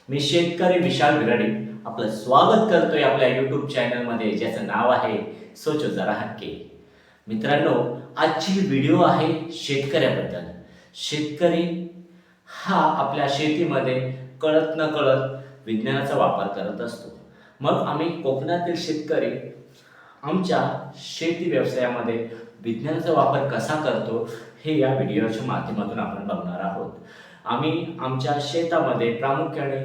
मी शेतकरी विशाल बिराडी आपलं स्वागत करतोय आपल्या यूट्यूब चॅनलमध्ये ज्याचं नाव आहे सोचो जरा हटके. मित्रांनो, आजची व्हिडिओ आहे शेतकऱ्याबद्दल. शेतकरी हा आपल्या शेतीमध्ये कळत न कळत विज्ञानाचा वापर करत असतो. मग आम्ही कोकणातील शेतकरी आमच्या शेती व्यवसायामध्ये विज्ञानाचा वापर कसा करतो हे या व्हिडिओच्या माध्यमातून आपण बघणार आहोत. आम्ही आमच्या शेतामध्ये प्रामुख्याने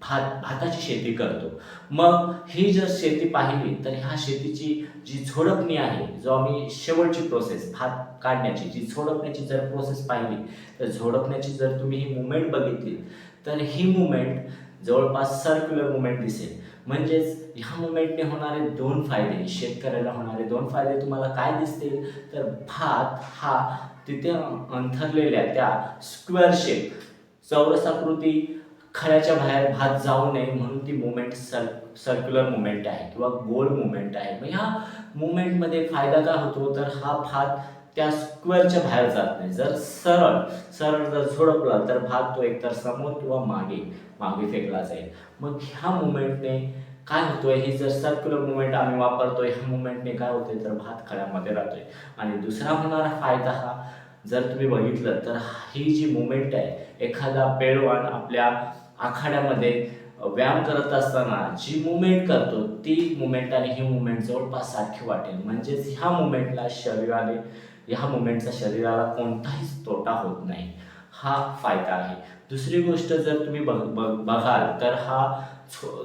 भाताची शेती करतो. मग ही जर शेती पाहिली तर ह्या शेतीची जी झोडपणी आहे, जो आम्ही शेवटची प्रोसेस भात काढण्याची जी झोडपण्याची जर प्रोसेस पाहिली तर झोडपण्याची जर तुम्ही ही मुवमेंट बघितली तर ही मुवमेंट जवळपास सर्क्युलर मुवमेंट दिसेल. म्हणजेच ह्या मुवमेंटने होणारे दोन फायदे, शेतकऱ्याला होणारे दोन फायदे तुम्हाला काय दिसतील तर भात हा तिथे अंथरलेल्या त्या स्क्वेअर शेप चौरसाकृती खळ्याच्या बाहेर भात जाऊ नये म्हणून ती मुवमेंट सर्क्युलर मुवमेंट आहे किंवा गोल मुवमेंट आहे. मग ह्या मुवमेंटमध्ये फायदा काय होतो तर हा भात त्या स्क्वेअरच्या बाहेर जात नाही. जर सरळ सरळ जर झोडपला तर भात तो एकतर समोर किंवा मागे मागे फेकला जाईल. मग ह्या मुवमेंटने काय होतोय, ही जर सर्क्युलर मुवमेंट आम्ही वापरतोय ह्या मुवमेंटने काय होतंय तर भात खळ्यामध्ये राहतोय. आणि दुसरा होणारा फायदा हा जर तुम्ही बघितलं तर ही जी मुवमेंट आहे, एखादा पैलवान आपल्या आखाड्यामध्ये व्यायाम करत असताना जी मुवमेंट करतो ती मुवमेंट आणि ही मुवमेंट जवळपास सारखी वाटेल. म्हणजेच ह्या मुवमेंटचा शरीराला कोणताही तोटा होत नाही. हा फायदा आहे. दुसरी गोष्ट जर तुम्ही बघाल तर हा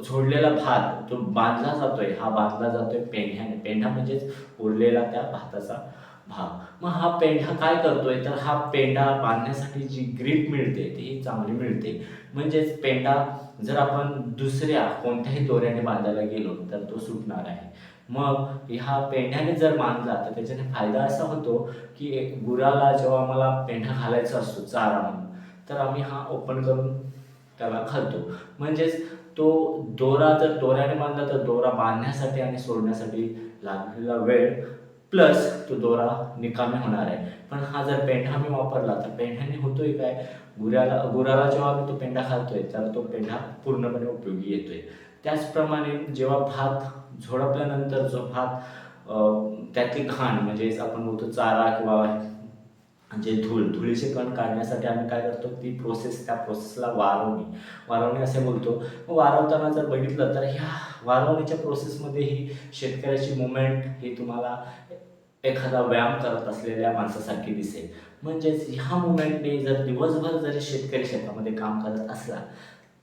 झोडलेला भात जो बांधला जातोय पेंढ्याने. पेंढा म्हणजेच उरलेला त्या भाताचा भाग. मग हा पेंढा काय करतोय तर हा पेंढा बांधण्यासाठी जी ग्रीप मिळते ती चांगली मिळते. म्हणजेच पेंढा जर आपण दुसऱ्या कोणत्याही दोऱ्याने बांधायला गेलो तर तो सुटणार आहे. मग ह्या पेंढ्याने जर बांधला तर त्याच्याने फायदा असा होतो की गुराला जेव्हा आम्हाला पेंढा घालायचा असतो चारा म्हणून तर आम्ही हा ओपन करून त्याला घालतो. म्हणजेच तो दोरा जर दोऱ्याने बांधला तर दोरा बांधण्यासाठी आणि सोडण्यासाठी लागलेला वेळ प्लस तो दोरा निकामी होणार आहे. पण हा जर पेंढा आम्ही वापरला तर पेंढ्याने होतोय काय, गुराला जेव्हा आम्ही तो पेंढा घालतोय तर तो पेंढा पूर्णपणे उपयोगी येतोय. त्याचप्रमाणे जेव्हा भात झोडपल्यानंतर जो भात त्यातली घाण म्हणजेच आपण बोलतो चारा किंवा जे धुळीचे कण काढण्यासाठी आम्ही काय करतो ती त्या प्रोसेसला वारवणी असे बोलतो. वारवताना जर बघितलं तर ह्या वारवणीच्या प्रोसेसमध्येही शेतकऱ्याची मुवमेंट ही तुम्हाला एखादा व्यायाम करत असलेल्या माणसासारखी दिसेल. म्हणजेच ह्या मुवमेंटने जर दिवसभर जरी शेतकरी शेतामध्ये काम करत असला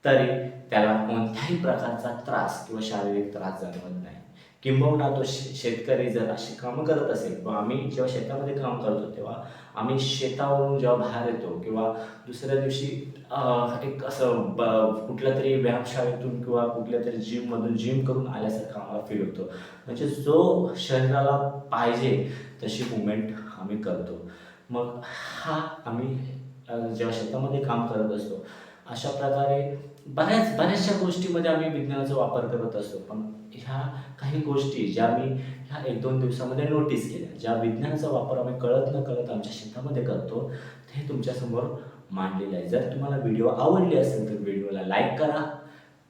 तरी त्याला कोणत्याही प्रकारचा त्रास किंवा शारीरिक त्रास जाणवत नाही. किंबहुना तो शेतकरी जर अशी कामं करत असेल किंवा आम्ही जेव्हा शेतामध्ये काम करतो तेव्हा आम्ही शेतावरून जेव्हा बाहेर येतो किंवा दुसऱ्या दिवशी एक असं कुठल्या तरी व्यायामशाळेतून किंवा कुठल्या तरी जिम करून आल्यासारखं आम्हाला फील होतो. म्हणजे जो शरीराला पाहिजे तशी मुवमेंट आम्ही करतो. मग हा आम्ही जेव्हा शेतामध्ये काम करत असतो अशा प्रकारे बऱ्याचशा गोष्टीमध्ये आम्ही विज्ञानाचा वापर करत असतो. पण ह्या काही गोष्टी ज्या मी ह्या 1-2 दिवसामध्ये नोटीस केल्या, ज्या विज्ञानाचा वापर आम्ही कळत न कळत आमच्या शेतामध्ये करतो ते तुमच्यासमोर मांडलेलं आहे. जर तुम्हाला व्हिडिओ आवडली असेल तर व्हिडिओला लाईक करा,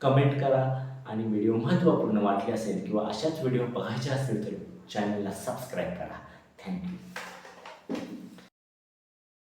कमेंट करा आणि व्हिडिओ महत्त्वपूर्ण वाटले असेल किंवा अशाच व्हिडिओ बघायचे असेल तर चॅनलला सबस्क्राईब करा.